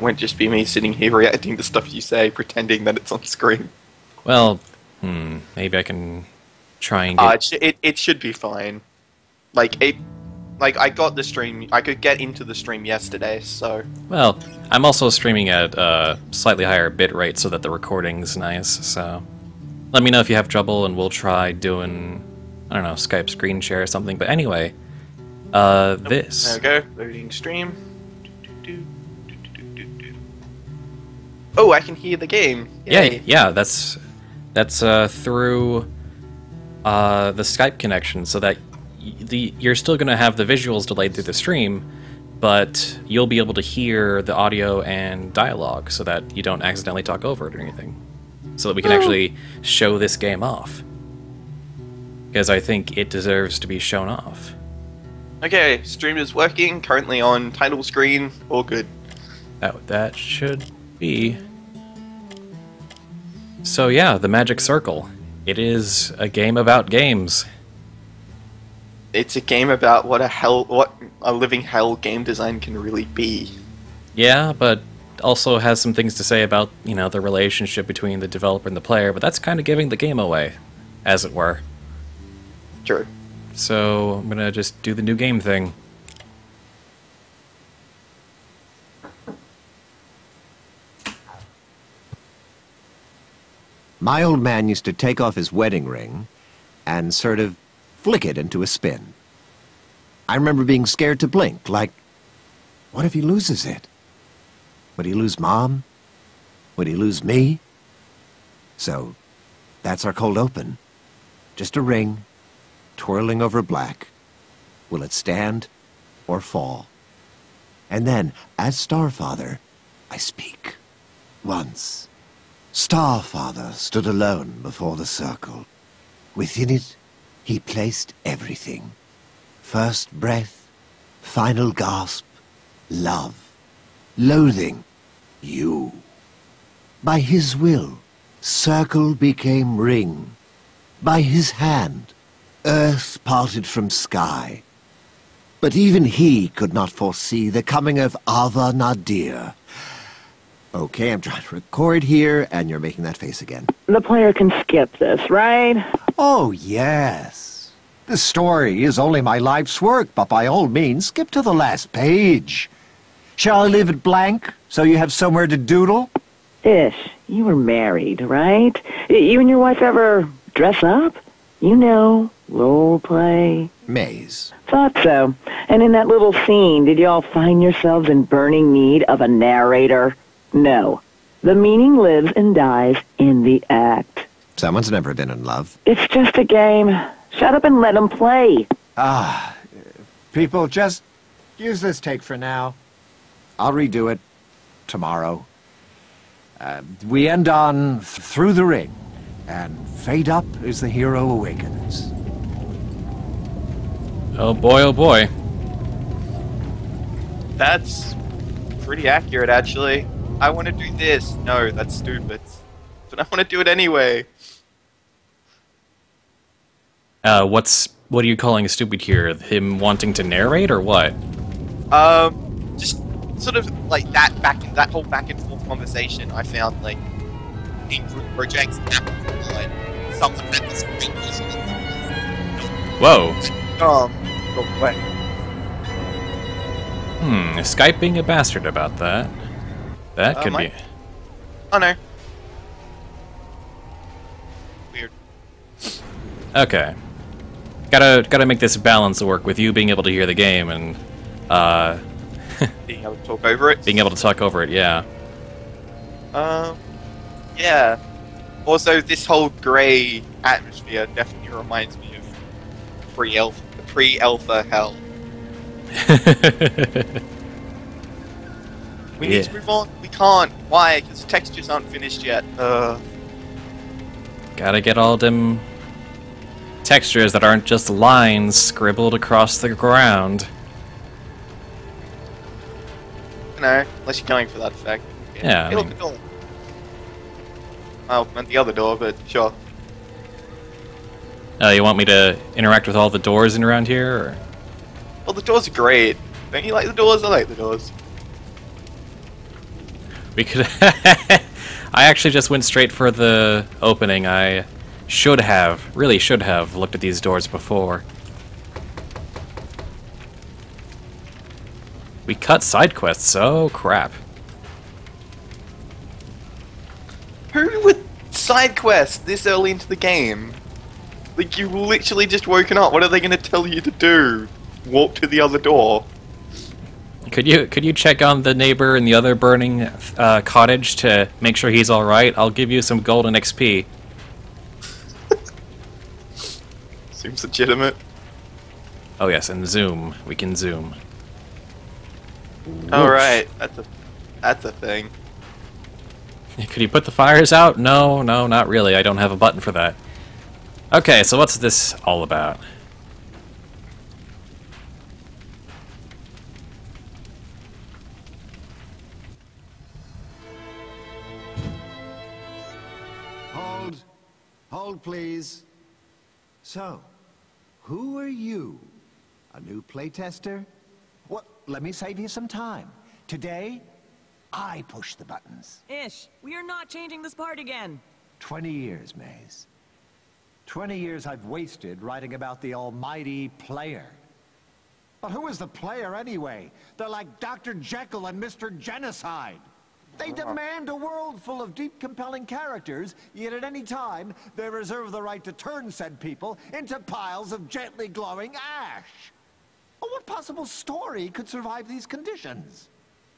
won't just be me sitting here reacting to stuff you say, pretending that it's on screen. Well, maybe I can try and get... It should be fine. Like, I got the stream, I could get into the stream yesterday, so... Well, I'm also streaming at a slightly higher bitrate so that the recording's nice, so... Let me know if you have trouble and we'll try doing, I don't know, Skype screen share or something, but anyway... this... There we go, loading stream. Oh, I can hear the game! Yay. Yeah, that's through the Skype connection, so that you're still going to have the visuals delayed through the stream, but you'll be able to hear the audio and dialogue so that you don't accidentally talk over it or anything. So that we can actually show this game off. Because I think it deserves to be shown off. Okay, stream is working, currently on title screen, all good. That should be... So yeah, the Magic Circle. It is a game about games. It's a game about what a living hell game design can really be. Yeah, but also has some things to say about, you know, the relationship between the developer and the player, but that's kind of giving the game away, as it were. True. So I'm gonna just do the new game thing. My old man used to take off his wedding ring and sort of flick it into a spin. I remember being scared to blink, like, what if he loses it? Would he lose Mom? Would he lose me? So, that's our cold open. Just a ring, twirling over black. Will it stand or fall? And then, as Starfather, I speak. Once, Starfather stood alone before the circle. Within it, he placed everything. First breath, final gasp, love. Loathing, you. By his will, circle became ring. By his hand, earth parted from sky. But even he could not foresee the coming of Ava Nadir. Okay, I'm trying to record here, and you're making that face again. The player can skip this, right? Oh, yes. The story is only my life's work, but by all means, skip to the last page. Shall I leave it blank, so you have somewhere to doodle? Ish, you were married, right? You and your wife ever dress up? You know, role play. Maze. Thought so. And in that little scene, did y'all find yourselves in burning need of a narrator? No. The meaning lives and dies in the act. Someone's never been in love. It's just a game. Shut up and let them play. People, just use this take for now. I'll redo it tomorrow. We end on through the ring, and fade up as the hero awakens. Oh boy. That's pretty accurate, actually. I want to do this. No, that's stupid. But I want to do it anyway. What are you calling stupid here? Him wanting to narrate, or what? Just sort of like that whole back and forth conversation. I found like in group projects, someone had this great vision. Whoa. Go away. Skype being a bastard about that. That could be. Oh no. Weird. Okay. Gotta make this balance work with you being able to hear the game and being able to talk over it. Being able to talk over it, yeah. Yeah. Also, this whole grey atmosphere definitely reminds me of pre-alpha hell. We need to move on. We can't. Why? Because the textures aren't finished yet. Gotta get all them textures that aren't just lines scribbled across the ground. No, unless you're going for that effect. Yeah. Hey, look, the door. Well, meant the other door, but sure. You want me to interact with all the doors in around here, or? Well, the doors are great. Don't you like the doors? I like the doors. We could... I actually just went straight for the opening. I should have, really should have, looked at these doors before. We cut side quests, oh crap. Who would side quest this early into the game? Like, you literally just woken up. What are they going to tell you to do? Walk to the other door? Could you check on the neighbor in the other burning cottage to make sure he's all right? I'll give you some golden XP. Seems legitimate. Oh yes, and zoom. We can zoom. All right, that's a thing. Could you put the fires out? No, not really. I don't have a button for that. Okay, so what's this all about? Hold, please. So, who are you? A new playtester? Well, let me save you some time. Today, I push the buttons. Ish, we are not changing this part again. 20 years, Maze. 20 years I've wasted writing about the almighty player. But who is the player anyway? They're like Dr. Jekyll and Mr. Genocide. They demand a world full of deep, compelling characters, yet at any time, they reserve the right to turn said people into piles of gently glowing ash. Well, what possible story could survive these conditions?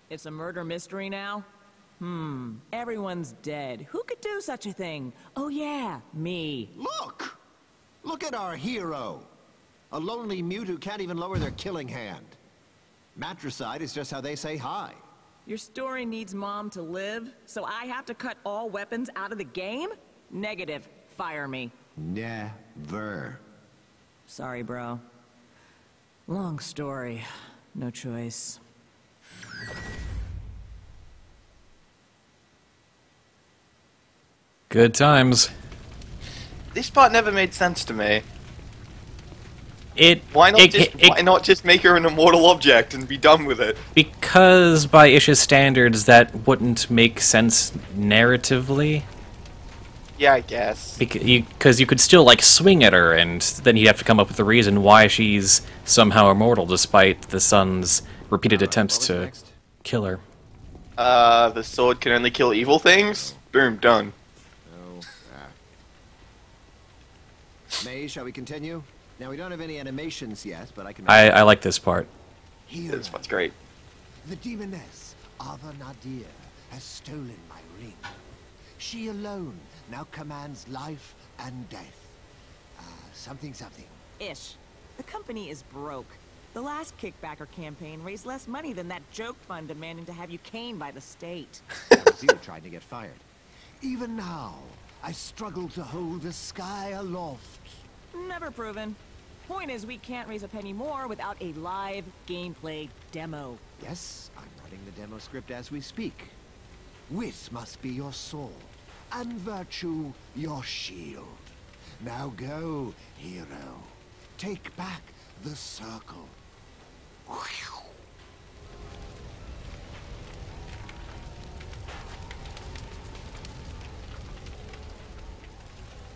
It's a murder mystery now? Everyone's dead. Who could do such a thing? Oh yeah, me. Look! Look at our hero. A lonely mute who can't even lower their killing hand. Matricide is just how they say hi. Your story needs Mom to live, so I have to cut all weapons out of the game? Negative. Fire me. Never. Sorry, bro. Long story. No choice. Good times. This part never made sense to me. Why Why not just make her an immortal object and be done with it? Because by Ish's standards, that wouldn't make sense narratively. Yeah, I guess. Because you could still, like, swing at her, and then you'd have to come up with a reason why she's somehow immortal, despite the sun's repeated attempts to kill her. The sword can only kill evil things? Boom, done. May, shall we continue? Now, we don't have any animations yet, but I can... I like this part. Here, This one's great. the demoness, Ava Nadir, has stolen my ring. She alone now commands life and death. Something. Ish. The company is broke. The last kickbacker campaign raised less money than that joke fund demanding to have you caned by the state. That was you trying to get fired. Even now, I struggle to hold the sky aloft. Never proven. Point is, we can't raise a penny more without a live gameplay demo. Yes, I'm writing the demo script as we speak. Wit must be your sword, and virtue your shield. Now go, hero. Take back the circle.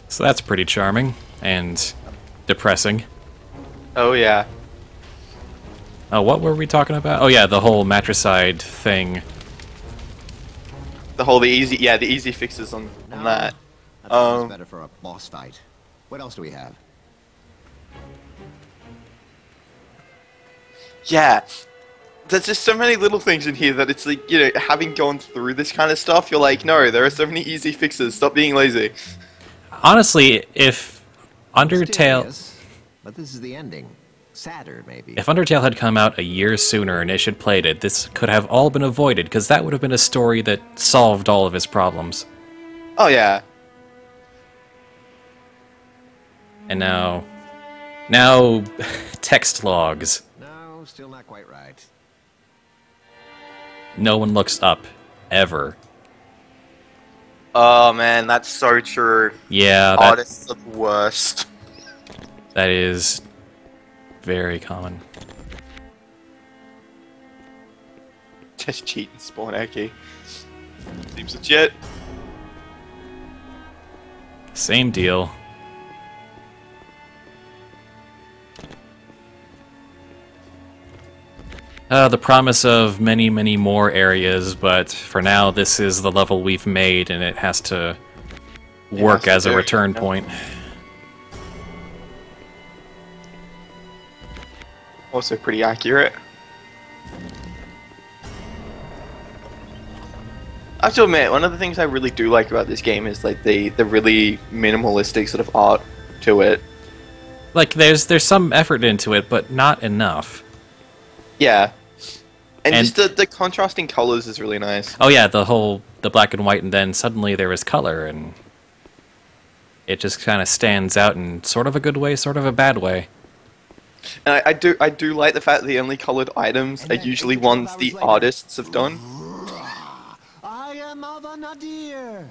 So that's pretty charming and depressing. Oh, yeah. Oh, what were we talking about? Oh yeah, the whole matricide thing. The easy fixes on that. I think it's better for a boss fight. What else do we have? Yeah. There's just so many little things in here that it's like, you know, having gone through this kind of stuff, you're like, no, there are so many easy fixes, stop being lazy. Honestly, if Undertale... Mysterious, but this is the ending. Sadder, maybe. If Undertale had come out a year sooner and Ish had played it, this could have all been avoided, because that would have been a story that solved all of his problems. Oh, yeah. And now, text logs. No, still not quite right. No one looks up, ever. Oh, man, that's so true. Yeah, Artists are the worst. that is very common. Just cheat and spawn Eki. Seems legit. Same deal. The promise of many, many more areas, but for now, this is the level we've made, and it has to work as a return point. Also pretty accurate. I have to admit, one of the things I really do like about this game is like the really minimalistic sort of art to it. Like, there's some effort into it, but not enough. Yeah. And just the contrasting colors is really nice. Oh yeah, the black and white, and then suddenly there is color, and it just kind of stands out in sort of a good way, sort of a bad way. And I do like the fact that the only colored items are usually ones the artists have done. I am Ava Nadir.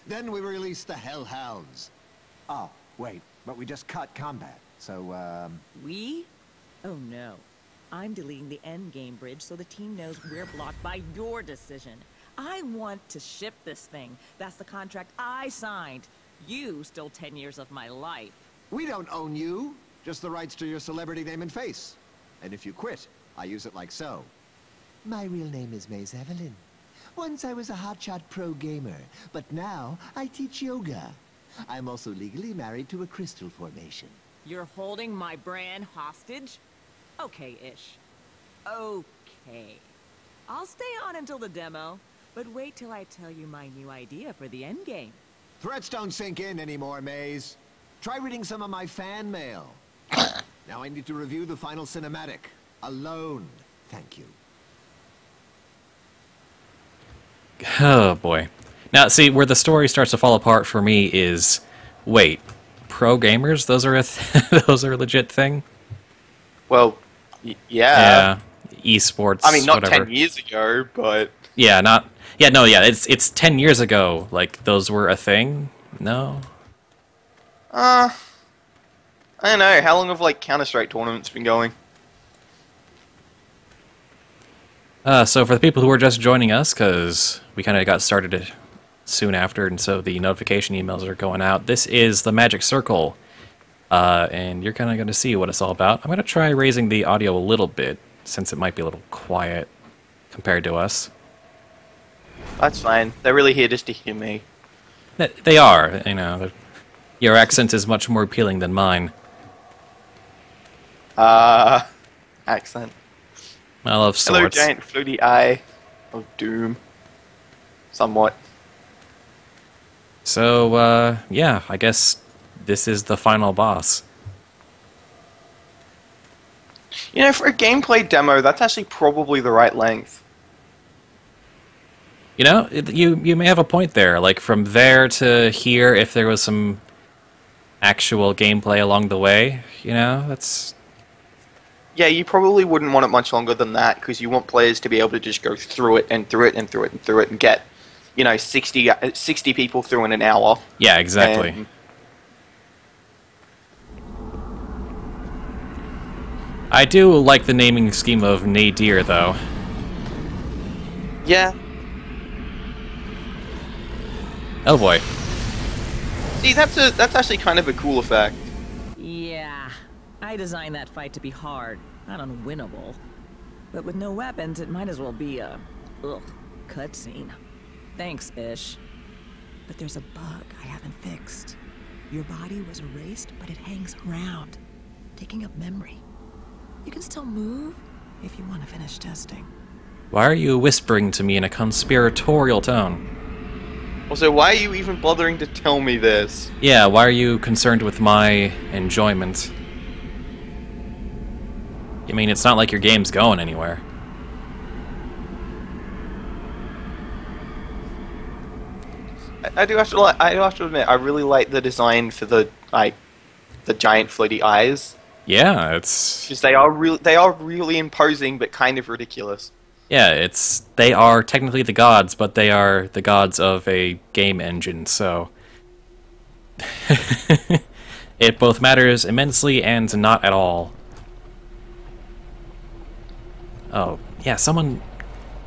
Then we release the Hellhounds. Oh, wait, but we just cut combat, so, We? Oh no. I'm deleting the endgame bridge so the team knows we're blocked by your decision. I want to ship this thing. That's the contract I signed. You stole 10 years of my life. We don't own you, just the rights to your celebrity name and face. And if you quit, I use it like so. My real name is Maze Evelyn. Once I was a hotshot pro gamer, but now I teach yoga. I'm also legally married to a crystal formation. You're holding my brand hostage? Okay, Ish. Okay. I'll stay on until the demo, but wait till I tell you my new idea for the endgame. Threats don't sink in anymore, Maze. Try reading some of my fan mail. Now I need to review the final cinematic. Alone. Thank you. Oh boy. Now, see, where the story starts to fall apart for me is, wait, pro gamers? Those are those are a legit thing? Well, yeah. Esports. I mean, not whatever. 10 years ago, but Yeah, not. Yeah, no, yeah. It's 10 years ago. Like those were a thing. No. I don't know. How long have like Counter-Strike tournaments been going? So for the people who are just joining us, because we kind of got started soon after, and so the notification emails are going out, this is the Magic Circle, and you're kind of going to see what it's all about. I'm going to try raising the audio a little bit, since it might be a little quiet compared to us. That's fine. They're really here just to hear me. They are, you know. Your accent is much more appealing than mine. Accent. Well, of sorts. Hello, giant floaty eye of doom. Somewhat. So, yeah, I guess this is the final boss. You know, for a gameplay demo, that's actually probably the right length. You know, you may have a point there. Like, from there to here, if there was some actual gameplay along the way, you know, that's... Yeah, you probably wouldn't want it much longer than that, because you want players to be able to just go through it and through it and through it and through it and get, you know, 60 people through in an hour. Yeah, exactly. And I do like the naming scheme of Nadir, though. yeah. Oh boy. See, that's actually kind of a cool effect. Yeah. I designed that fight to be hard, not unwinnable. But with no weapons, it might as well be a... cutscene. Thanks, Ish. But there's a bug I haven't fixed. Your body was erased, but it hangs around, taking up memory. You can still move if you want to finish testing. Why are you whispering to me in a conspiratorial tone? Also, why are you even bothering to tell me this? Yeah, why are you concerned with my enjoyment? I mean, it's not like your game's going anywhere. I do have to admit, I really like the design for the giant floaty eyes. Yeah, it's... Because they are really imposing, but kind of ridiculous. Yeah, they are technically the gods, but they are the gods of a game engine, so... It both matters immensely and not at all. Oh, yeah, someone...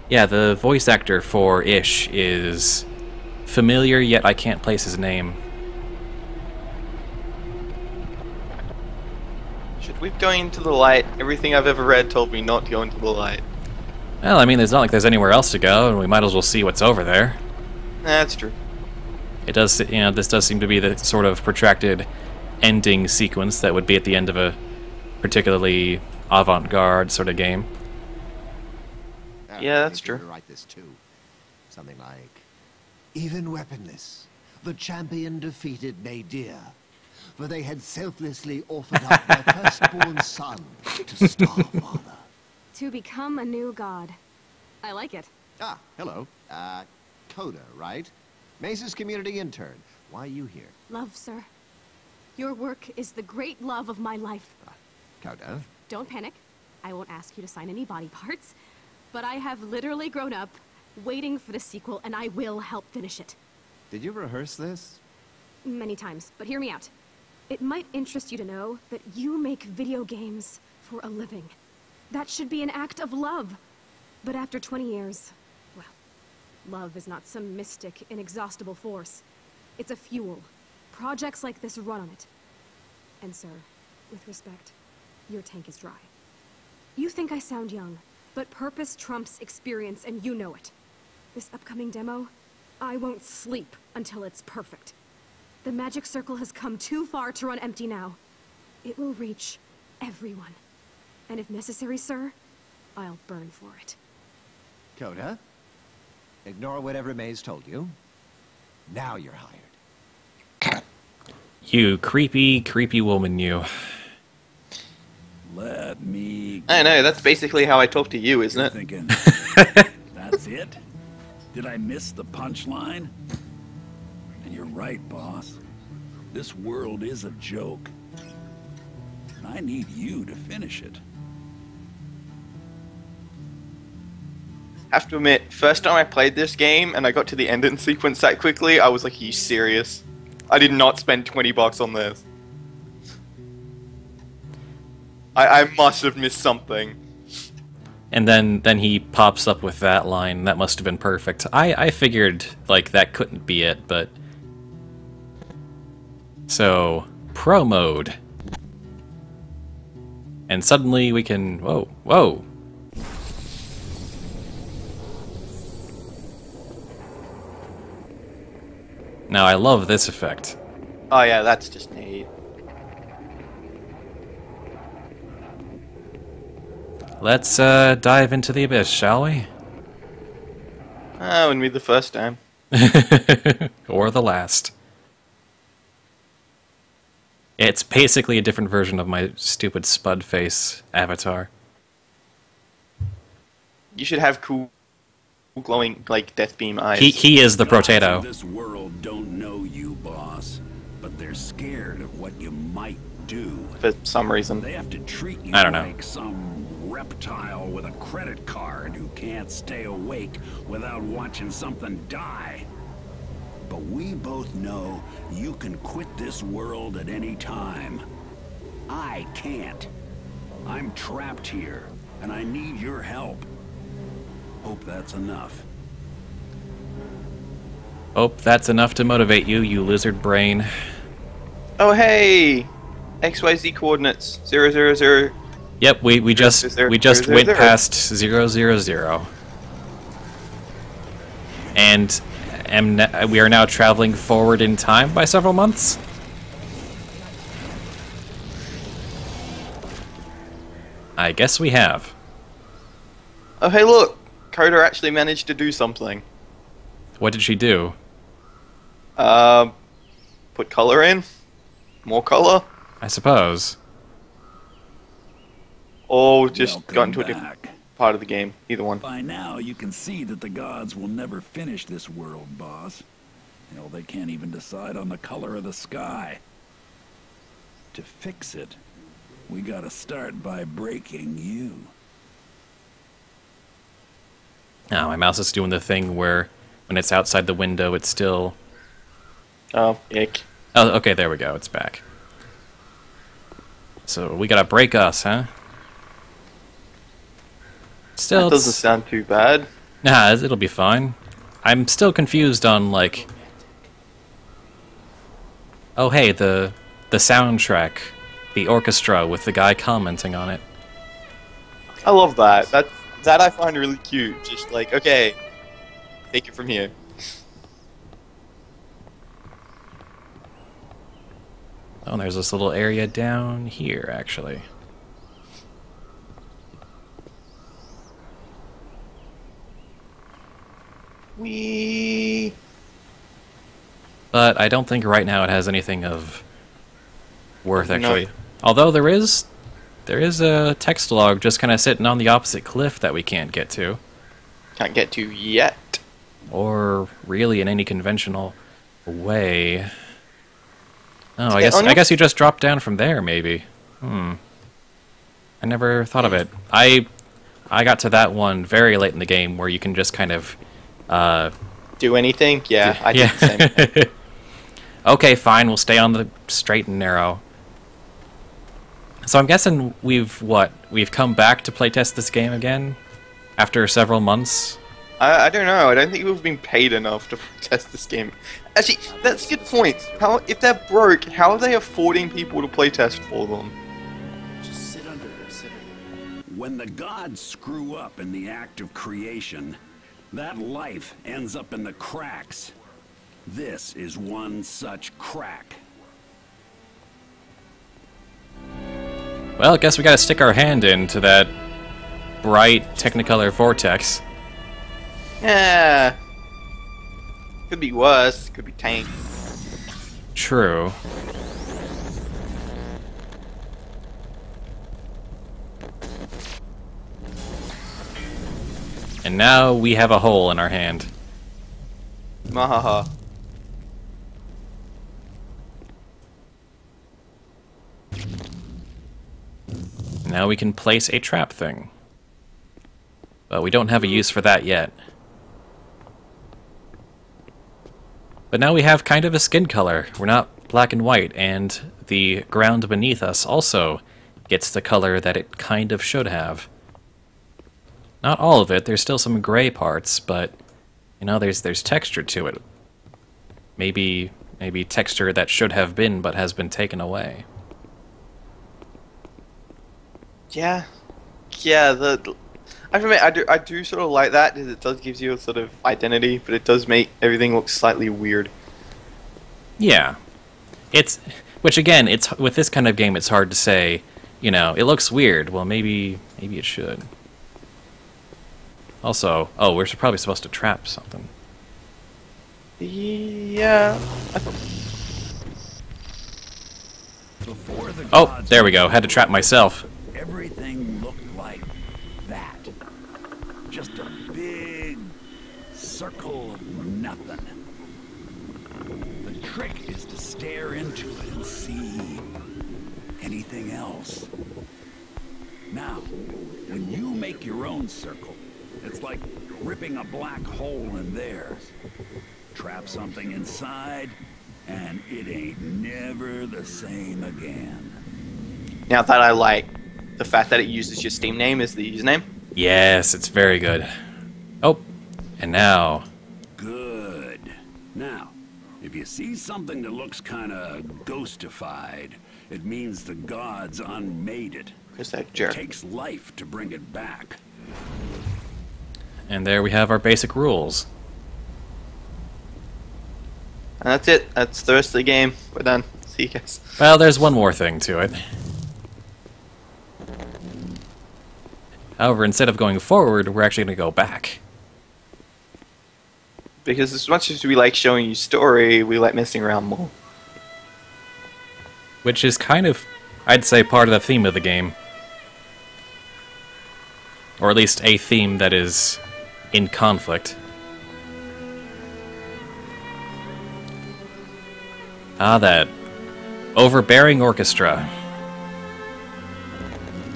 Yeah, the voice actor for Ish is familiar, yet I can't place his name. Should we go into the light? Everything I've ever read told me not to go into the light. Well, I mean, there's not like there's anywhere else to go, and we might as well see what's over there. That's true. It does, you know, this does seem to be the sort of protracted ending sequence that would be at the end of a particularly avant-garde sort of game. Yeah, that's true. Write this too. Something like, even weaponless, the champion defeated Nadir, for they had selflessly offered up their firstborn son to Starfather. To become a new god. I like it. Ah, hello. Coda, right? Mesa's community intern. Why are you here? Love, sir. Your work is the great love of my life. Coda? Don't panic. I won't ask you to sign any body parts. But I have literally grown up, waiting for the sequel, and I will help finish it. Did you rehearse this? Many times, but hear me out. It might interest you to know that you make video games for a living. That should be an act of love. But after 20 years, well, love is not some mystic, inexhaustible force. It's a fuel. Projects like this run on it. And sir, with respect, your tank is dry. You think I sound young, but purpose trumps experience, and you know it. This upcoming demo, I won't sleep until it's perfect. The magic circle has come too far to run empty now. It will reach everyone. And if necessary, sir, I'll burn for it. Coda? Ignore whatever Maze told you. Now you're hired. You creepy, creepy woman, you. Let me... I know, that's basically how I talk to you, isn't it? Thinking, that's it? Did I miss the punchline? And you're right, boss. This world is a joke. And I need you to finish it. Have to admit, first time I played this game and I got to the ending sequence that quickly, I was like, are you serious? I did not spend 20 bucks on this. I must have missed something. And then he pops up with that line. That must have been perfect. I figured, like, that couldn't be it, but... So, pro mode. And suddenly we can... Whoa, whoa! Now, I love this effect. Oh yeah, that's just neat. Let's dive into the abyss, shall we? Wouldn't be the first time. Or the last. It's basically a different version of my stupid Spud face avatar. You should have cool glowing, like, death beam eyes. He is the Gods potato. of this world don't know you, boss, but they're scared of what you might do. For some reason. They have to treat you I don't know. like some reptile with a credit card who can't stay awake without watching something die. But we both know you can quit this world at any time. I can't. I'm trapped here, and I need your help. Hope that's enough. Hope that's enough to motivate you, you lizard brain. Oh hey! XYZ coordinates 000. Yep, we just went past 000. And we are now traveling forward in time by several months. I guess we have. Oh hey look! Coda actually managed to do something. What did she do? Put color in? More color? I suppose. Or just Welcome got into a different back. part of the game. Either one. By now, you can see that the gods will never finish this world, boss. Hell, they can't even decide on the color of the sky. To fix it, we gotta start by breaking you. Now my mouse is doing the thing where when it's outside the window, it's still... Oh, ick. Oh, okay, there we go. It's back. So we gotta break us, huh? Still, That doesn't sound too bad. nah, it'll be fine. I'm still confused on, like, Oh, hey, the soundtrack, the orchestra with the guy commenting on it. I love that. That I find really cute. Just like, okay, take it from here. Oh, and there's this little area down here, actually. Wee. But I don't think right now it has anything of worth, actually. No. Although there is a text log just kind of sitting on the opposite cliff that we can't get to. Can't get to yet. Or really in any conventional way. Oh, I guess you just dropped down from there, maybe. I never thought of it. I got to that one very late in the game where you can just kind of do anything? Yeah, I did the same thing. Okay, fine, we'll stay on the straight and narrow. So I'm guessing we've come back to playtest this game again after several months. I don't know. I don't think we've been paid enough to test this game. Actually, that's a good point. If they're broke, how are they affording people to playtest for them? Just sit under this. When the gods screw up in the act of creation, that life ends up in the cracks. This is one such crack. Well, I guess we gotta stick our hand into that bright Technicolor vortex. Yeah. Could be worse. Could be tank. True. And now we have a hole in our hand. Mahaha. Now we can place a trap thing. But we don't have a use for that yet. But now we have kind of a skin color. We're not black and white, and the ground beneath us also gets the color that it kind of should have. Not all of it, there's still some gray parts, but you know, there's texture to it. Maybe texture that should have been but has been taken away. Yeah. Yeah, I admit, I do sort of like that, because it does give you a sort of identity, but it does make everything look slightly weird. Yeah. Which again, it's with this kind of game, it's hard to say, you know, it looks weird. Well, maybe it should. Also, oh, we're probably supposed to trap something. Yeah. Oh, there we go. Had to trap myself. Everything looked like that. Just a big circle of nothing. The trick is to stare into it and see anything else. Now, when you make your own circle, it's like ripping a black hole in theirs. Trap something inside, and it ain't never the same again. Now that I like the fact that it uses your Steam name as the username. Yes, it's very good. Oh, and now. Good. Now, if you see something that looks kinda ghostified, it means the gods unmade it. Because that jerk. It takes life to bring it back. And there we have our basic rules. And that's it. That's the rest of the game. We're done. See you guys. Well, there's one more thing to it. However, instead of going forward, we're actually going to go back. Because as much as we like showing you story, we like messing around more. Which is kind of, I'd say, part of the theme of the game. Or at least a theme that is in conflict. Ah, that overbearing orchestra.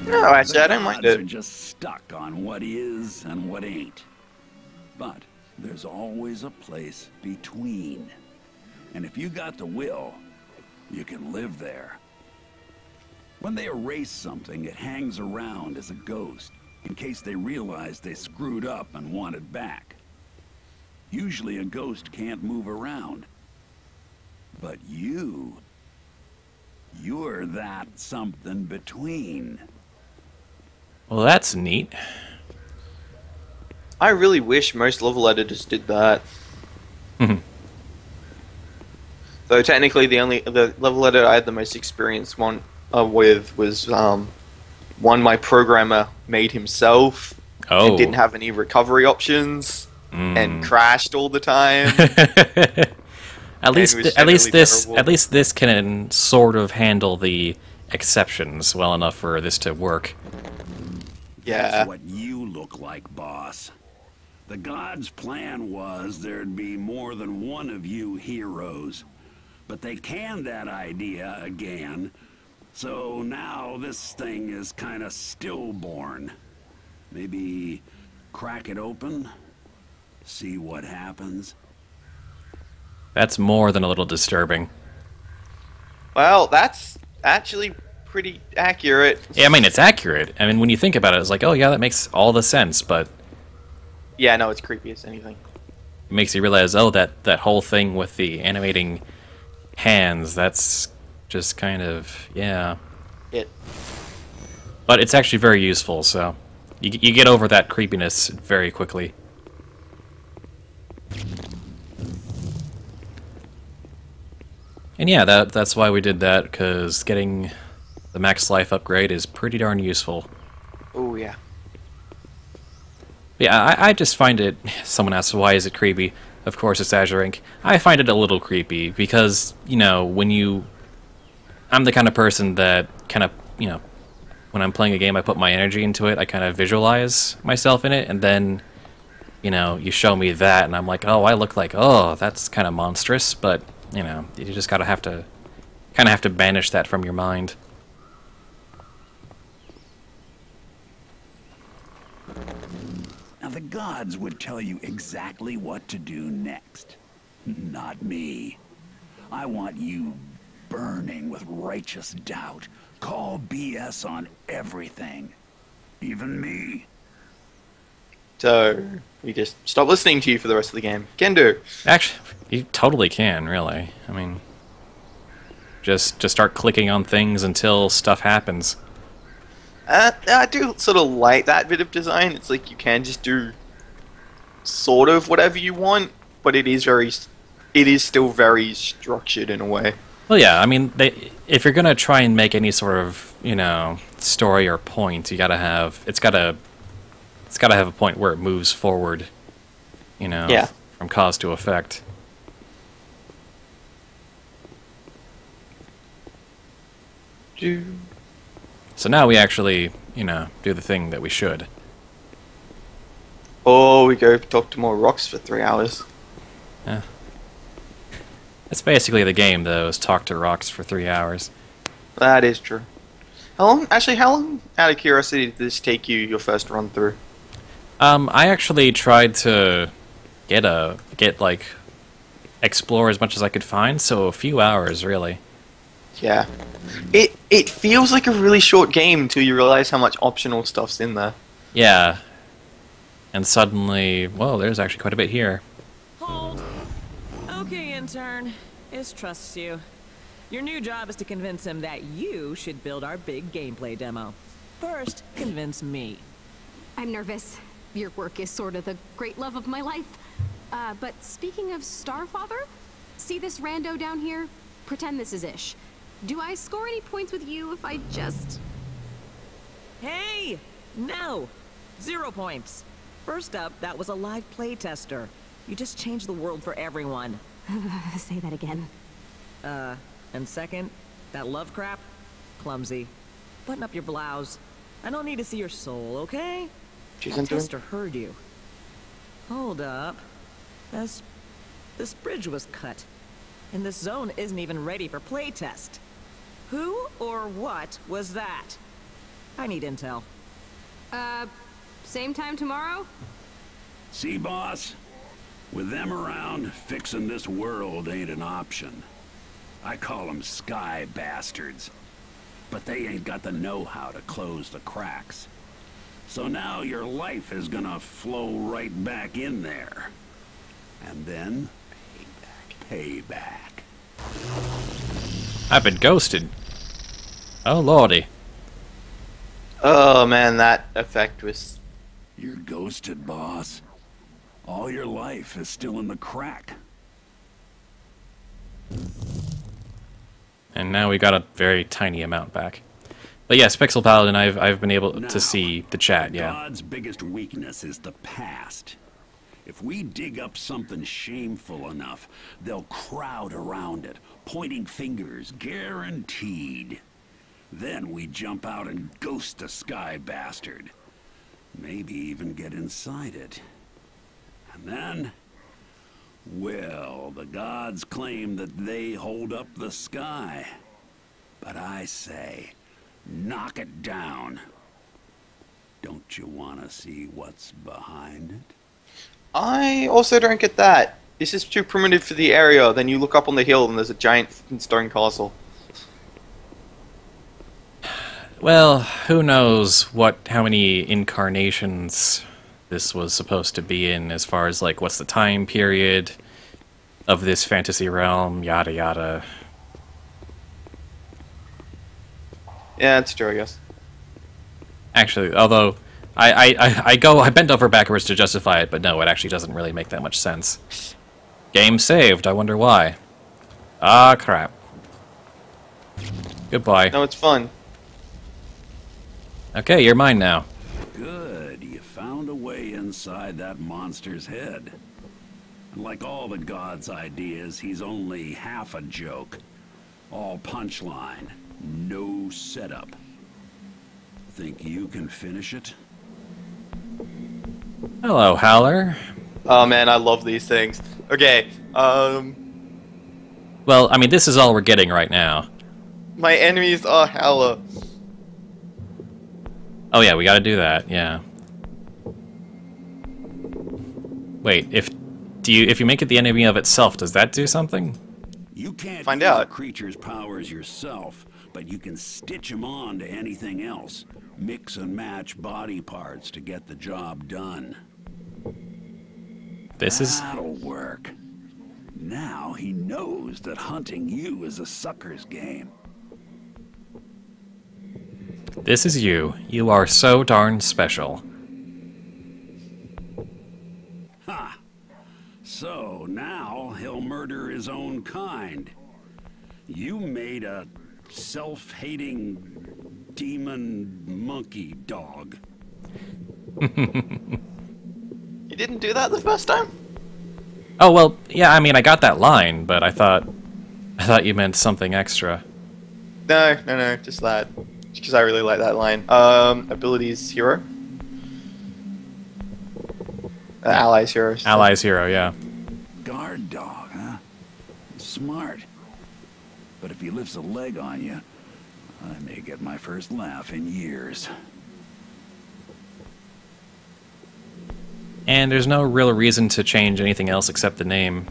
No, actually, I don't mind The gods it. are just stuck on what is and what ain't. But there's always a place between. And if you got the will, you can live there. When they erase something, it hangs around as a ghost, in case they realize they screwed up and want it back. Usually a ghost can't move around. But you're that something between. Well, that's neat. I really wish most level editors did that. Though technically the level editor I had the most experience with was one my programmer made himself and didn't have any recovery options and crashed all the time. At least this can sort of handle the exceptions well enough for this to work. Yeah. That's what you look like, boss. The gods' plan was there'd be more than one of you heroes. But they canned that idea again. So now this thing is kind of stillborn. Maybe crack it open? See what happens? That's more than a little disturbing. Well, that's actually pretty accurate. Yeah, I mean, it's accurate. I mean, when you think about it, it's like, oh yeah, that makes all the sense, but... Yeah, no, it's creepy as anything. It makes you realize, oh, that whole thing with the animating hands, that's just kind of, yeah. But it's actually very useful, so you get over that creepiness very quickly. And yeah, that's why we did that, because getting the max life upgrade is pretty darn useful. Oh, yeah. Yeah, I just find it... Someone asks, why is it creepy? Of course, it's Azure Inc. I find it a little creepy, because, you know, when you... I'm the kind of person that kind of, you know, when I'm playing a game, I put my energy into it, I kind of visualize myself in it, and then, you know, you show me that, and I'm like, oh, I look like, oh, that's kind of monstrous, but... You know, you just kind of have to banish that from your mind. Now the gods would tell you exactly what to do next. Not me. I want you burning with righteous doubt. Call BS on everything. Even me. So, we just stop listening to you for the rest of the game. Can do. Actually, you totally can, really. I mean, just start clicking on things until stuff happens. I do sort of like that bit of design. It's like you can just do sort of whatever you want, but it is still very structured in a way. Well, yeah, I mean, if you're gonna try and make any sort of, you know, story or point, you gotta have it's gotta have a point where it moves forward, you know, yeah. From cause to effect. So now we actually, you know, do the thing that we should. Or we go talk to more rocks for 3 hours. Yeah. That's basically the game, though, is talk to rocks for 3 hours. That is true. How long, out of curiosity, did this take you your first run through? I actually tried to explore as much as I could find, so a few hours, really. Yeah. It feels like a really short game until you realize how much optional stuff's in there. Yeah. And suddenly, well, there's actually quite a bit here. Hold. Okay, intern. Ish trusts you. Your new job is to convince him that you should build our big gameplay demo. First, convince me. I'm nervous. Your work is sort of the great love of my life. But speaking of Starfather, see this rando down here? Pretend this is Ish. Do I score any points with you if I just... Hey! No! 0 points. First up, that was a live playtester. You just changed the world for everyone. Say that again. And second, that love crap? Clumsy. Button up your blouse. I don't need to see your soul, okay? That tester heard you. Hold up. This bridge was cut. And this zone isn't even ready for playtest. Who or what was that? I need intel. Same time tomorrow? See, boss? With them around, fixing this world ain't an option. I call them sky bastards. But they ain't got the know-how to close the cracks. So now your life is gonna flow right back in there. And then... Payback. I've been ghosted. Oh lordy. Oh man, that effect was... You're ghosted, boss. All your life is still in the crack. And now we got a very tiny amount back. But yes, Pixel Paladin, I've been able Now, to see the chat, yeah. God's biggest weakness is the past. If we dig up something shameful enough, they'll crowd around it, pointing fingers, guaranteed. Then we jump out and ghost the sky bastard. Maybe even get inside it. And then... well, the gods claim that they hold up the sky. But I say, knock it down. Don't you want to see what's behind it? I also don't get that. This is too primitive for the area. Then you look up on the hill and there's a giant fucking stone castle. Well, who knows how many incarnations this was supposed to be in, as far as, like, what's the time period of this fantasy realm, yada yada. Yeah, it's true, I guess. Actually, although, I bent over backwards to justify it, but no, it actually doesn't really make that much sense. Game saved, I wonder why. Ah, crap. Goodbye. No, it's fun. Okay, you're mine now. Good, you found a way inside that monster's head. And like all the gods' ideas, he's only half a joke. All punchline, no setup. Think you can finish it? Hello, Howler. Oh man, I love these things. Okay, Well, I mean, this is all we're getting right now. my enemies are Howler. Oh yeah, we gotta do that, yeah. Wait, if you make it the enemy of itself, does that do something? You can't Find use out. a creature's powers yourself, but you can stitch them on to anything else. Mix and match body parts to get the job done. That'll work. Now he knows that hunting you is a sucker's game. This is you. You are so darn special. Ha! So now he'll murder his own kind. You made a self-hating demon monkey dog. You didn't do that the first time? Oh, well, yeah, I mean, I got that line, but I thought you meant something extra. No, just that. Because I really like that line. Abilities hero? Allies hero. Allies hero, yeah. Guard dog, huh? Smart. But if he lifts a leg on you, I may get my first laugh in years. And there's no real reason to change anything else except the name.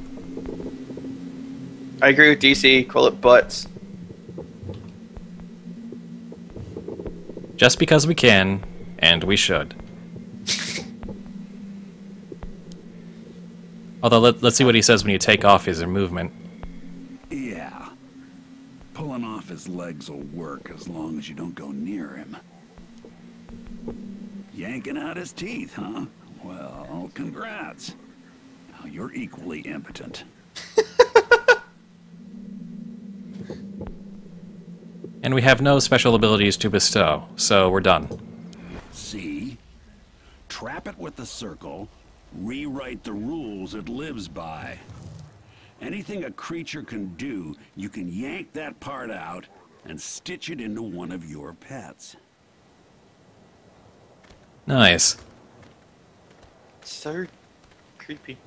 I agree with DC, call it Butts. Just because we can, and we should. Although, let's see what he says when you take off his movement. Yeah. Pulling off his legs will work as long as you don't go near him. Yanking out his teeth, huh? Well, congrats. Now you're equally impotent. And we have no special abilities to bestow, so we're done. See? Trap it with the circle, rewrite the rules it lives by. Anything a creature can do, you can yank that part out and stitch it into one of your pets. Nice. So creepy.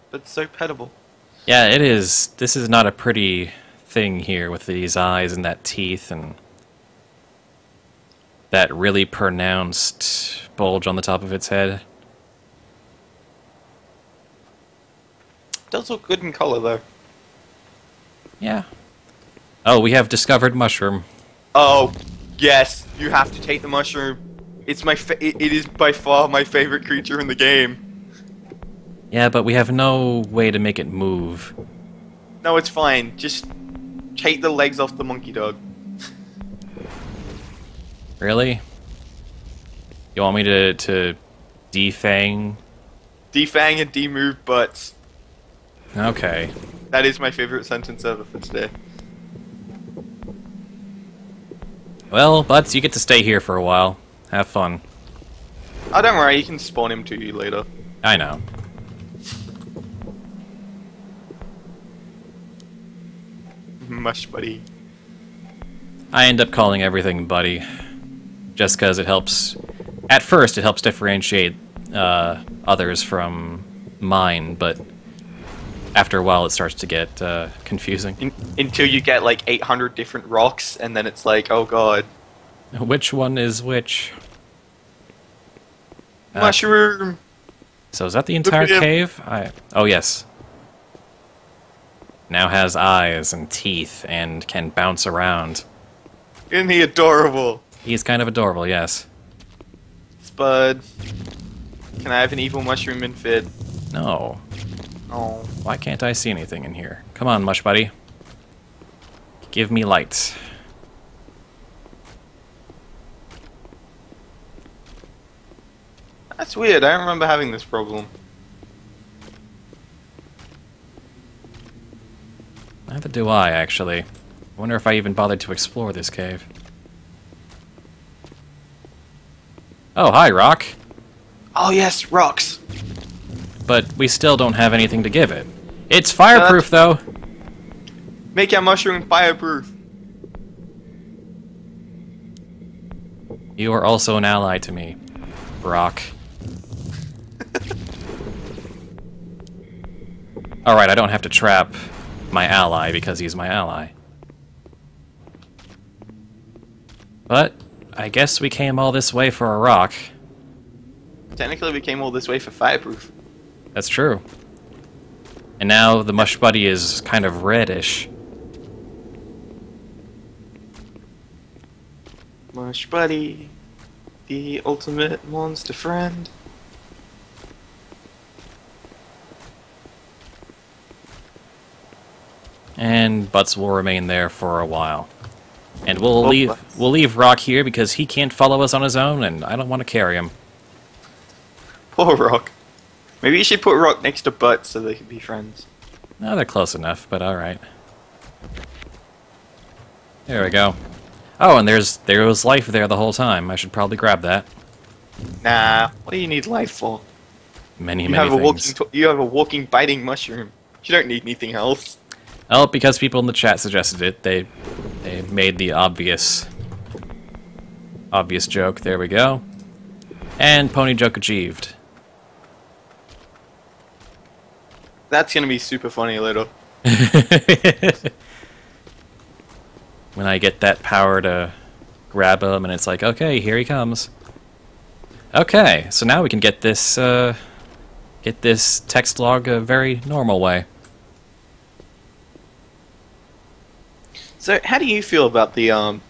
But so petable. Yeah, it is. This is not a pretty thing here with these eyes and that teeth and that really pronounced bulge on the top of its head. Does look good in color though. Yeah. Oh, we have discovered mushroom. Oh, yes, you have to take the mushroom. It's it is by far my favorite creature in the game. Yeah, but we have no way to make it move. No, it's fine. Just take the legs off the monkey dog. Really? You want me to defang? Defang and demove butts. Okay. That is my favorite sentence ever for today. Well, Butts, you get to stay here for a while. Have fun. Oh, don't worry, you can spawn him to you later. I know. Mush buddy. I end up calling everything Buddy. Just because it helps... At first, it helps differentiate others from mine, but after a while it starts to get confusing. Until you get like 800 different rocks, and then it's like, oh god. Which one is which? Mushroom! So is that the entire cave? Oh yes. Now has eyes and teeth and can bounce around. Isn't he adorable? He's kind of adorable, yes. Spud. Can I have an evil mushroom infid? No. Oh. Why can't I see anything in here? Come on, Mush Buddy. Give me light. That's weird, I don't remember having this problem. Neither do I, actually. I wonder if I even bothered to explore this cave. Oh, hi, Rock. Oh yes, rocks. But we still don't have anything to give it. It's fireproof, though. Make your mushroom fireproof. You are also an ally to me, Rock. Alright, I don't have to trap my ally because he's my ally. But I guess we came all this way for a rock. Technically we came all this way for fireproof. That's true. And now the Mush Buddy is kind of reddish. Mush Buddy, the ultimate monster friend. And Butts will remain there for a while. And we'll leave Rock here because he can't follow us on his own, and I don't want to carry him. Poor Rock. Maybe you should put Rock next to Butts so they can be friends. No, they're close enough, but alright. There we go. Oh, and there was life there the whole time. I should probably grab that. Nah, what do you need life for? Many You have a walking, biting mushroom. You don't need anything else. Oh, because people in the chat suggested it, they made the obvious joke. There we go. And pony joke achieved. That's gonna be super funny later. When I get that power to grab him, and it's like, okay, here he comes. Okay, so now we can get this text log a very normal way. So, how do you feel about the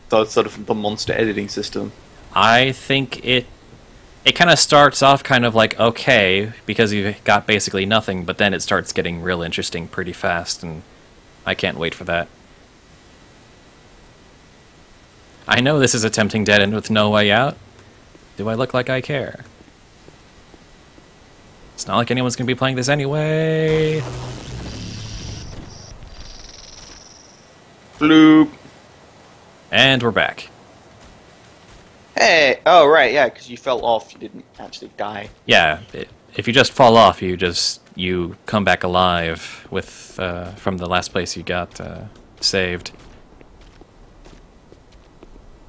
sort of the monster editing system? I think it kind of starts off kind of like okay because you've got basically nothing, but then it starts getting real interesting pretty fast, and I can't wait for that. I know this is a tempting dead end with no way out. Do I look like I care? It's not like anyone's gonna be playing this anyway. Bloop. And we're back. Hey, oh right, yeah, because you fell off, you didn't actually die. Yeah, if you just fall off, you come back alive with from the last place you got saved.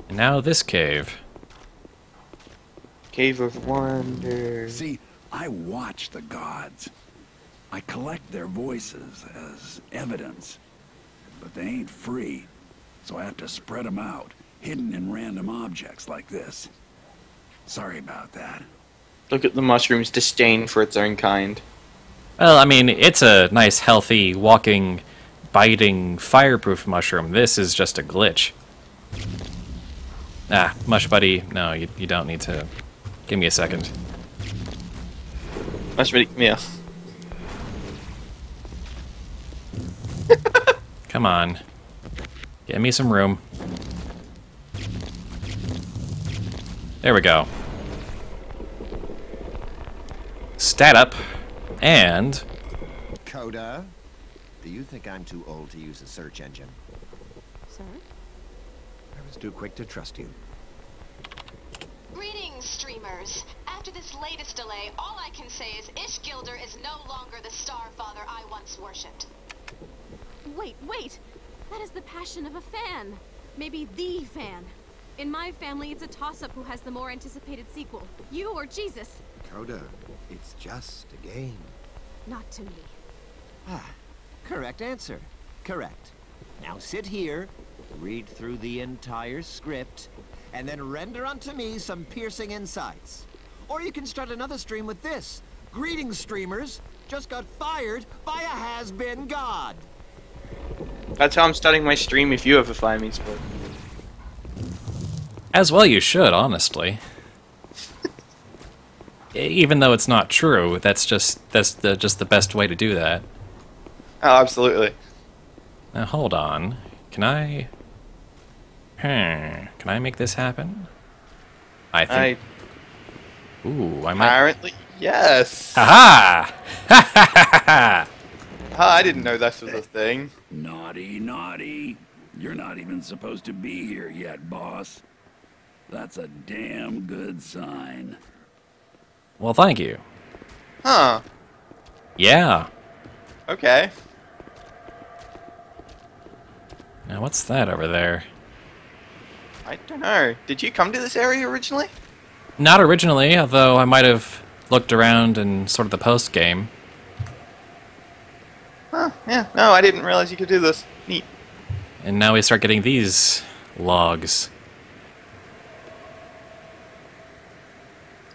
And now this cave. Cave of Wonder. See, I watch the gods. I collect their voices as evidence. But they ain't free, so I have to spread them out, hidden in random objects like this. Sorry about that. Look at the mushroom's disdain for its own kind. Well, I mean, it's a nice, healthy, walking, biting, fireproof mushroom. This is just a glitch. Ah, Mush Buddy, no, you don't need to. Give me a second. Mush Buddy, yeah. Come on. Get me some room. There we go. Stat up. And... Coda, do you think I'm too old to use a search engine? Sir? I was too quick to trust you. Greetings, streamers. After this latest delay, all I can say is Ishgilder is no longer the Starfather I once worshipped. Wait! That is the passion of a fan. Maybe the fan. In my family, it's a toss-up who has the more anticipated sequel. You or Jesus. Coda, it's just a game. Not to me. Ah, correct answer. Correct. Now sit here, read through the entire script, and then render unto me some piercing insights. Or you can start another stream with this. Greetings, streamers. Just got fired by a has-been god. That's how I'm starting my stream if you ever fire me, Spud. as well you should, honestly. Even though it's not true, that's just the best way to do that. Oh, absolutely. Now hold on. Can I make this happen? I think. Ooh, I might. Apparently, yes. Ha ha! I didn't know this was a thing. Naughty, naughty. You're not even supposed to be here yet, boss. That's a damn good sign. Well, thank you. Huh. Yeah. Okay. Now what's that over there? I don't know. Did you come to this area originally? Not originally, although I might have looked around in sort of the post-game. Huh, yeah. No, I didn't realize you could do this. Neat. And now we start getting these logs.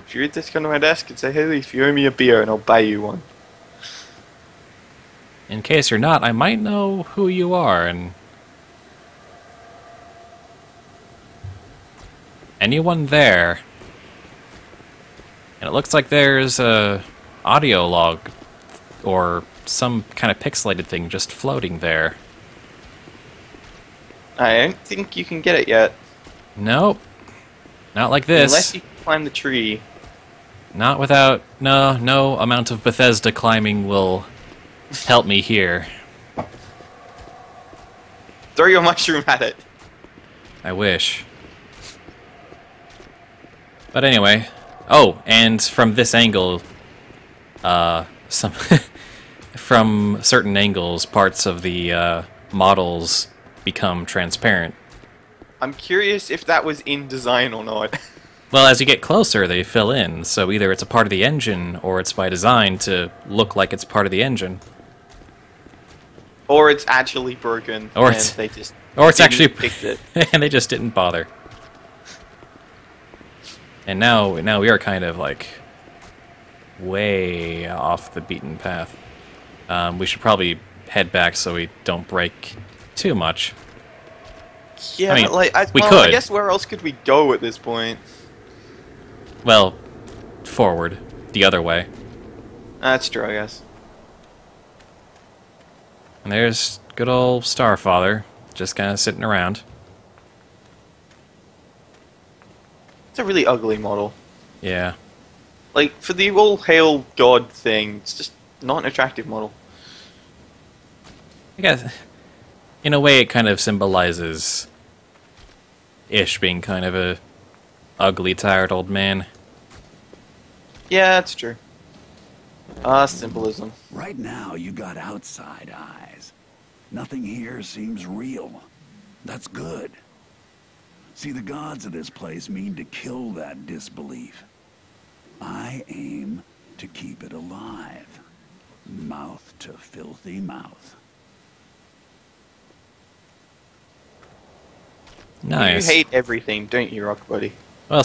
If you read this, come to my desk and say, hey, if you owe me a beer, and I'll buy you one. In case you're not, I might know who you are, and... anyone there? And it looks like there's a audio log, or some kind of pixelated thing just floating there. I don't think you can get it yet. Nope. Not like this. Unless you climb the tree. Not without... No amount of Bethesda climbing will help me here. Throw your mushroom at it. I wish. But anyway... Oh, and from this angle... some... from certain angles, parts of the models become transparent. I'm curious if that was in design or not. Well, as you get closer, they fill in, so either it's a part of the engine, or it's by design to look like it's part of the engine. Or it's actually broken, or and it's, they just or it's actually picked it. and they just didn't bother. And now we are kind of like way off the beaten path. We should probably head back so we don't break too much. Yeah, I mean, we could. I guess where else could we go at this point? Well, forward, the other way. That's true, I guess. And there's good old Starfather, just kind of sitting around. It's a really ugly model. Yeah. Like, for the all hail god thing, it's just not an attractive model. I guess, in a way, it kind of symbolizes Ish being kind of a ugly, tired old man. Yeah, that's true. Symbolism. Right now, you got outside eyes. Nothing here seems real. That's good. See, the gods of this place mean to kill that disbelief. I aim to keep it alive. Mouth to filthy mouth. Nice. You hate everything, don't you, Rock Buddy? Well,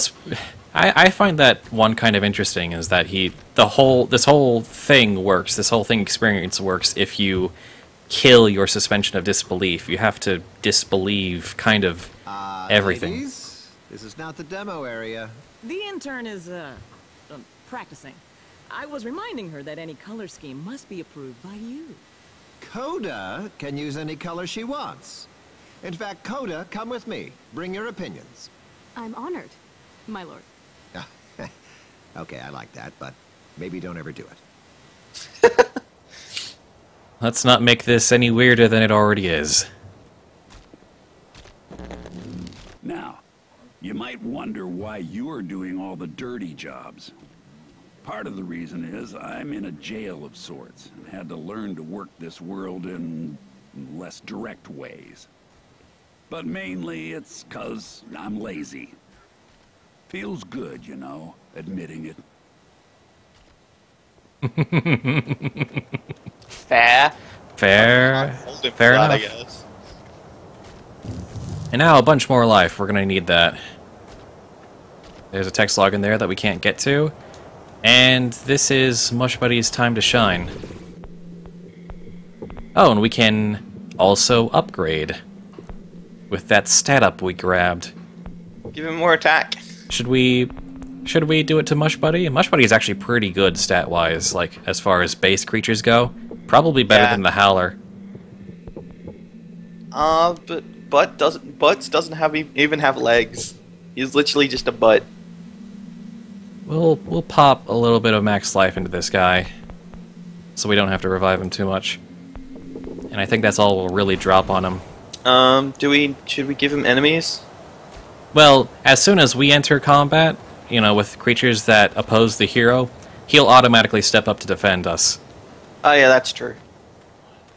I find that one kind of interesting is that this whole thing works, this whole thing experience works if you kill your suspension of disbelief. You have to disbelieve kind of everything. Ladies, this is not the demo area. The intern is, practicing. I was reminding her that any color scheme must be approved by you. Coda can use any color she wants. In fact, Coda, come with me. Bring your opinions. I'm honored, my lord. Okay, I like that, but maybe don't ever do it. Let's not make this any weirder than it already is. Now, you might wonder why you're doing all the dirty jobs. Part of the reason is I'm in a jail of sorts and had to learn to work this world in less direct ways. But mainly it's 'cause I'm lazy. Feels good, you know, admitting it. Fair. Fair enough. I guess. And now a bunch more life. We're gonna need that. There's a text log in there that we can't get to. And this is Mush Buddy's time to shine. Oh, and we can also upgrade with that stat up we grabbed. Give him more attack. Should we do it to Mush Buddy? Mush Buddy is actually pretty good stat-wise, like as far as base creatures go. Probably better than the Howler. But Butts doesn't even have legs. He's literally just a butt. We'll pop a little bit of max life into this guy, so we don't have to revive him too much. And I think that's all we'll really drop on him. Should we give him enemies? Well, as soon as we enter combat, you know, with creatures that oppose the hero, he'll automatically step up to defend us. Oh yeah, that's true.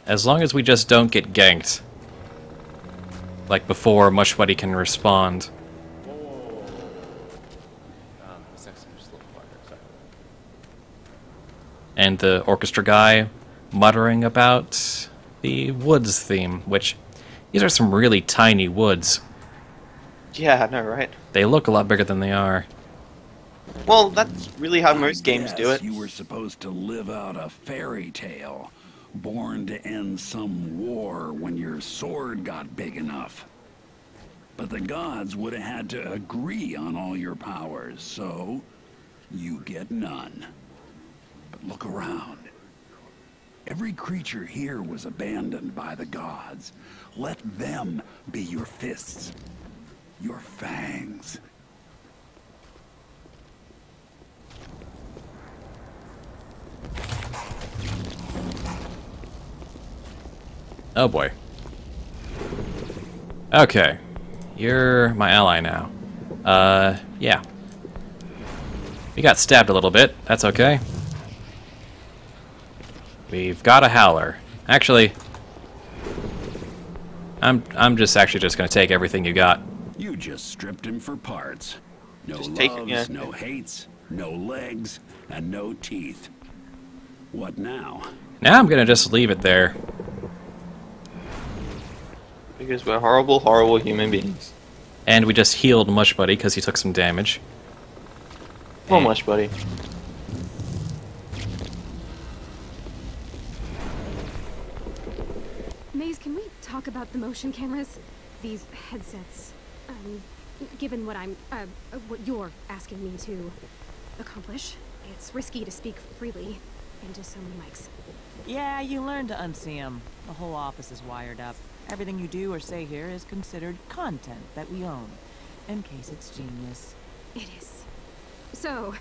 As long as we just don't get ganked. Like before Mush Buddy can respond. And the orchestra guy muttering about the woods theme, which these are some really tiny woods. Yeah, I know, right? They look a lot bigger than they are. Well, that's really how most games do it. You were supposed to live out a fairy tale, born to end some war when your sword got big enough. But the gods would have had to agree on all your powers, so you get none. But look around. Every creature here was abandoned by the gods. Let them be your fists, your fangs. Oh boy. Okay. You're my ally now. Yeah. We got stabbed a little bit. That's okay. We've got a Howler. Actually, I'm just gonna take everything you got. You just stripped him for parts. No Just loves, take it, yeah. no hates, no legs, and no teeth. What now? Now I'm gonna just leave it there. Because we're horrible, horrible human beings. And we just healed Mush Buddy because he took some damage. Well, Mush Buddy. Maze, can we talk about the motion cameras? These headsets. Given what what you're asking me to accomplish, it's risky to speak freely into so many mics. Yeah, you learn to unsee them. The whole office is wired up. Everything you do or say here is considered content that we own, in case it's genius. It is. So,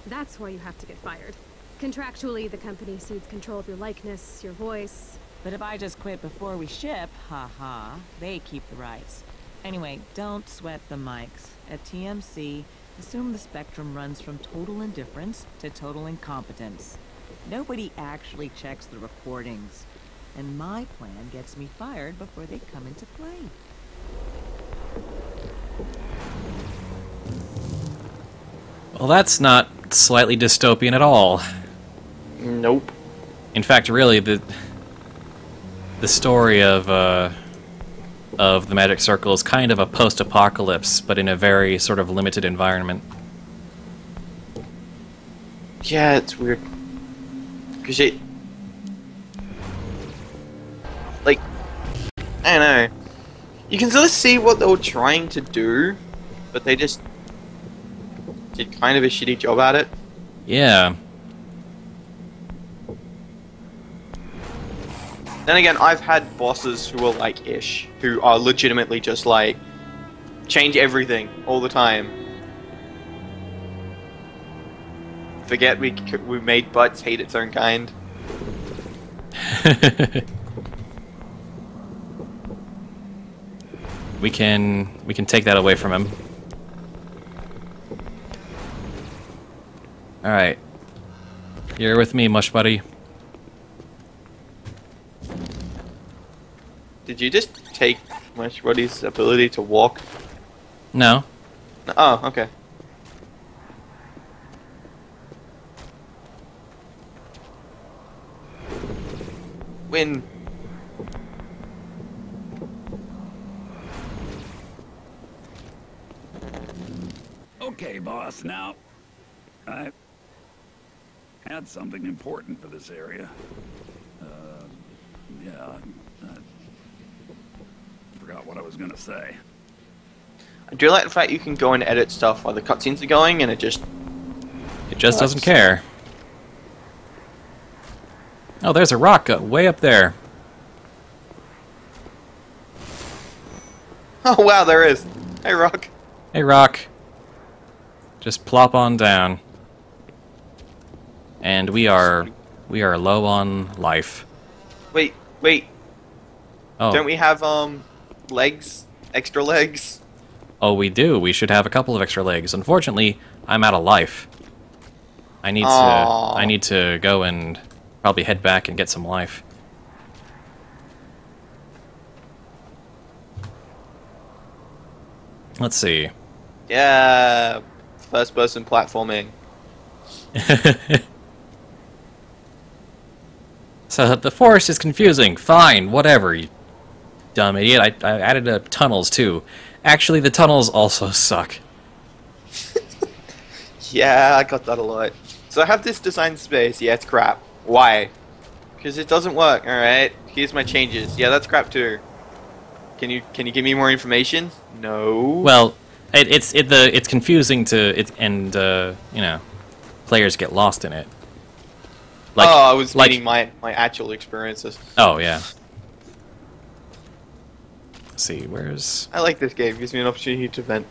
that's why you have to get fired. Contractually, the company cedes control of your likeness, your voice. But if I just quit before we ship, haha, they keep the rights. Anyway, don't sweat the mics. At TMC, assume the spectrum runs from total indifference to total incompetence. Nobody actually checks the recordings. And my plan gets me fired before they come into play. Well, that's not slightly dystopian at all. Nope. In fact, really, the story of the Magic Circle is kind of a post-apocalypse, but in a very sort of limited environment. Yeah, it's weird. Because like, I don't know. You can sort of see what they were trying to do, but they just did kind of a shitty job at it. Yeah. Then again, I've had bosses who are like Ish, who are legitimately just like change everything all the time. Forget we made butts hate its own kind. We can take that away from him. All right, you're with me, Mush Buddy. Did you just take Mush Buddy's ability to walk? No. Oh, okay. Win. Okay, boss, now I had something important for this area. Yeah, I forgot what I was gonna say. I do like the fact you can go and edit stuff while the cutscenes are going, and it just doesn't care. Oh, there's a rock way up there. Oh wow, there is. Hey, Rock. Hey, Rock. Just plop on down. And we are low on life. Wait. Oh. Don't we have legs? Extra legs? Oh, we do. We should have a couple of extra legs. Unfortunately, I'm out of life. I need to go and probably head back and get some life. Let's see. Yeah, first-person platforming. So the forest is confusing. Fine, whatever, you dumb idiot. I added tunnels too. Actually, the tunnels also suck. Yeah, I got that a lot. So I have this design space. Yeah, it's crap. Why? Because it doesn't work. All right. Here's my changes. Yeah, that's crap too. Can you give me more information? No. Well, it's confusing and you know, players get lost in it. Like, oh, I was meaning my actual experiences. Oh yeah. Let's see, where's... I like this game. It gives me an opportunity to vent.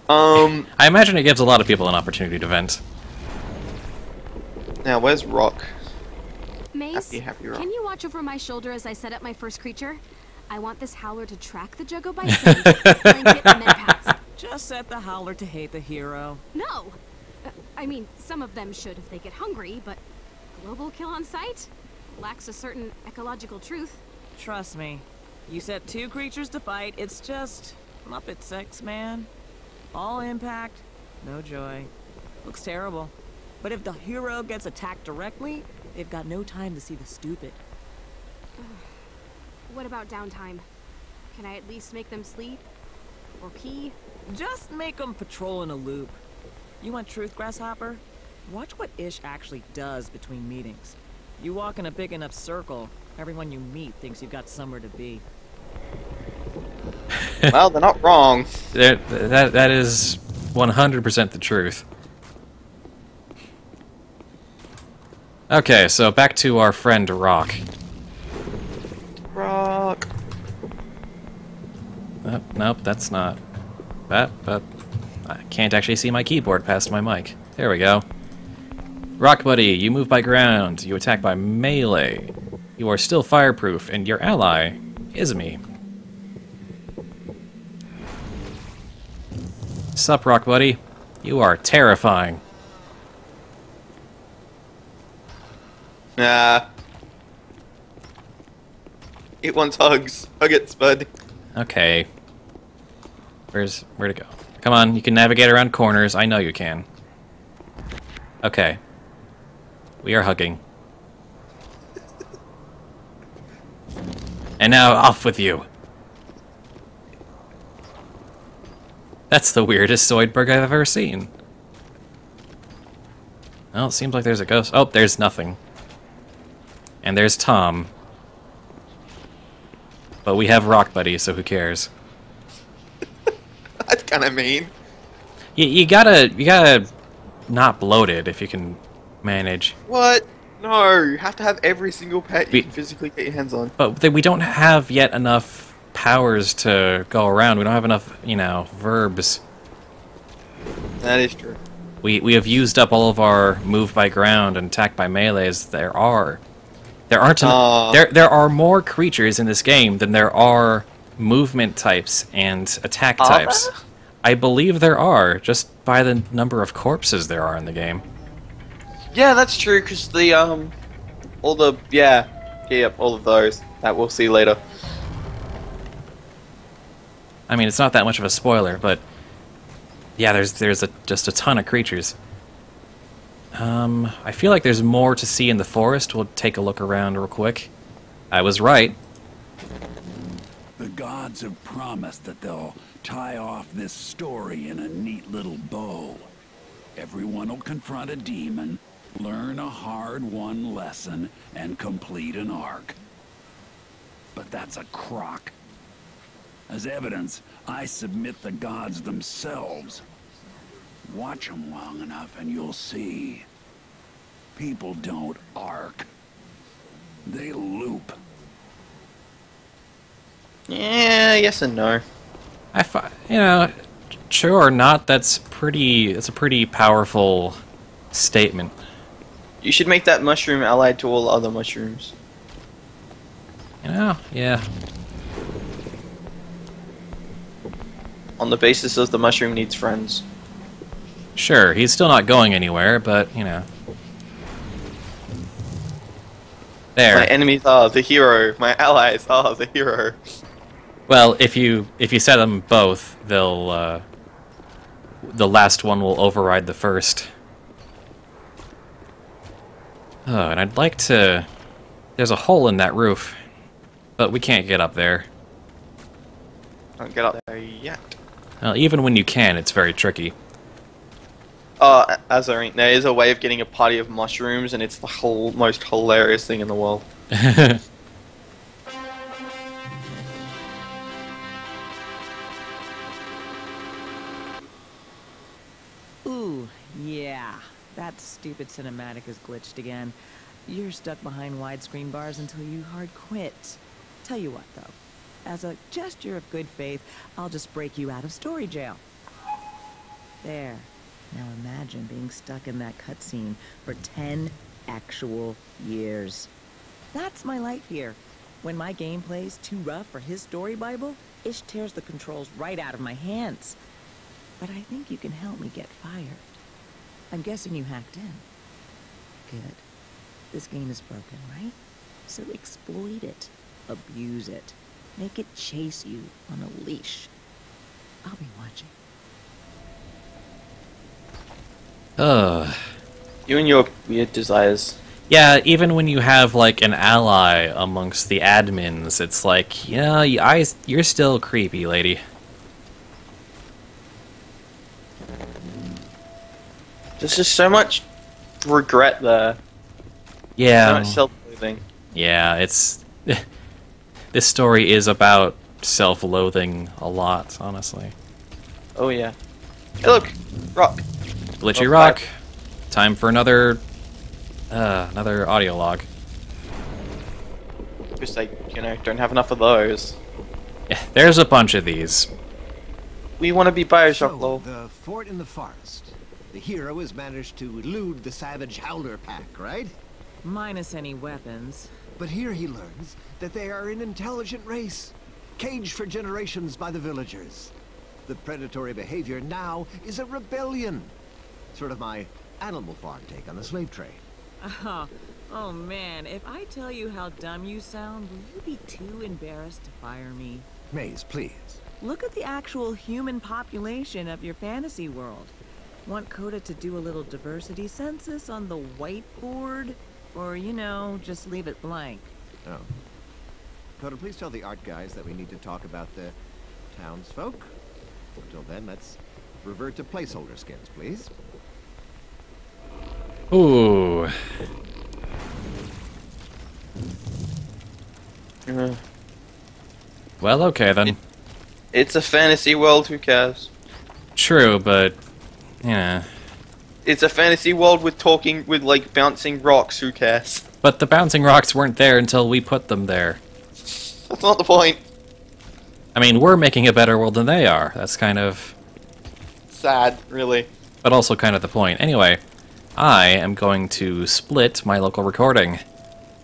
I imagine it gives a lot of people an opportunity to vent. Now, where's Rock? Mace, happy Rock. Can you watch over my shoulder as I set up my first creature? I want this howler to track the Juggo by scent, blanket, and then pass. Just set the howler to hate the hero. No! I mean, some of them should if they get hungry, but global kill on sight lacks a certain ecological truth. Trust me. You set 2 creatures to fight, it's just Muppet sex, man. All impact, no joy. Looks terrible. But if the hero gets attacked directly, they've got no time to see the stupid. What about downtime? Can I at least make them sleep? Or pee? Just make them patrol in a loop. You want truth, Grasshopper? Watch what Ish actually does between meetings. You walk in a big enough circle, everyone you meet thinks you've got somewhere to be. Well, they're not wrong. That is 100% the truth. Okay, so back to our friend Rock. Rock. Nope, that's not. But I can't actually see my keyboard past my mic. There we go. Rock Buddy, you move by ground. You attack by melee. You are still fireproof, and your ally is me. Sup, Rock Buddy? You are terrifying. Nah. It wants hugs. Hug it, Spud. Okay. Where'd it go? Come on, you can navigate around corners. I know you can. Okay. We are hugging. And now, off with you. That's the weirdest Zoidberg I've ever seen. Well, it seems like there's a ghost. Oh, there's nothing. And there's Tom. But we have Rock Buddy, so who cares? That's kind of mean. You gotta not bloat it if you can manage. What? No, you have to have every single pet you can physically get your hands on. But we don't have yet enough powers to go around. We don't have enough, you know, verbs. That is true. We have used up all of our move by ground and attack by melees. There are more creatures in this game than there are movement types and attack types. I believe there are, just by the number of corpses there are in the game. Yeah, that's true, because the, all of those that we'll see later. I mean, it's not that much of a spoiler, but yeah, there's just a ton of creatures. I feel like there's more to see in the forest. We'll take a look around real quick. I was right. The gods have promised that they'll tie off this story in a neat little bow. Everyone will confront a demon, learn a hard-won lesson, and complete an arc. But that's a crock. As evidence, I submit the gods themselves. Watch them long enough and you'll see. People don't arc. They loop. Yeah, yes and no. You know, true or not, it's a pretty powerful statement. You should make that mushroom allied to all other mushrooms. You know, yeah. On the basis of the mushroom needs friends. Sure, he's still not going anywhere, but, you know. There. My enemies are the hero. My allies are the hero. Well, if you set them both, they'll the last one will override the first. Oh, and I'd like to... There's a hole in that roof, but we can't get up there. Don't get up there yet. Well, even when you can, it's very tricky. Azarine, there is a way of getting a party of mushrooms, and it's the most hilarious thing in the world. Ooh, yeah. That stupid cinematic is glitched again. You're stuck behind widescreen bars until you hard quit. Tell you what, though. As a gesture of good faith, I'll just break you out of story jail. There. Now imagine being stuck in that cutscene for 10 actual years. That's my life here. When my gameplay's too rough for his story bible, Ish tears the controls right out of my hands. But I think you can help me get fired. I'm guessing you hacked in. Good. This game is broken, right? So exploit it. Abuse it. Make it chase you on a leash. I'll be watching. You and your weird desires. Yeah, even when you have, like, an ally amongst the admins, it's like, yeah, you're still creepy, lady. There's just so much regret there. Yeah. So much self-loathing. Yeah, it's... This story is about self-loathing a lot, honestly. Oh, yeah. Hey, look! Rock! Glitchy rock. Time for another audio log. Because they, don't have enough of those. Yeah, there's a bunch of these. We want to be Bioshock, So, lol. the fort in the forest. The hero has managed to elude the savage Howler pack, right? Minus any weapons. But here he learns that they are an intelligent race, caged for generations by the villagers. The predatory behavior now is a rebellion. Sort of my Animal Farm take on the slave trade. Oh man, if I tell you how dumb you sound, will you be too embarrassed to fire me? Maze, please. Look at the actual human population of your fantasy world. Want Coda to do a little diversity census on the whiteboard? Or, just leave it blank? Oh. Coda, please tell the art guys that we need to talk about the townsfolk. Until then, let's revert to placeholder skins, please. Ooh. Well, okay then. It's a fantasy world, who cares? True, but... yeah. It's a fantasy world with talking, with, like, bouncing rocks, who cares? But the bouncing rocks weren't there until we put them there. That's not the point. I mean, we're making a better world than they are. That's kind of... sad, really. But also kind of the point. Anyway, I am going to split my local recording,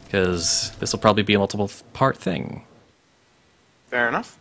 because this will probably be a multiple-part thing. Fair enough.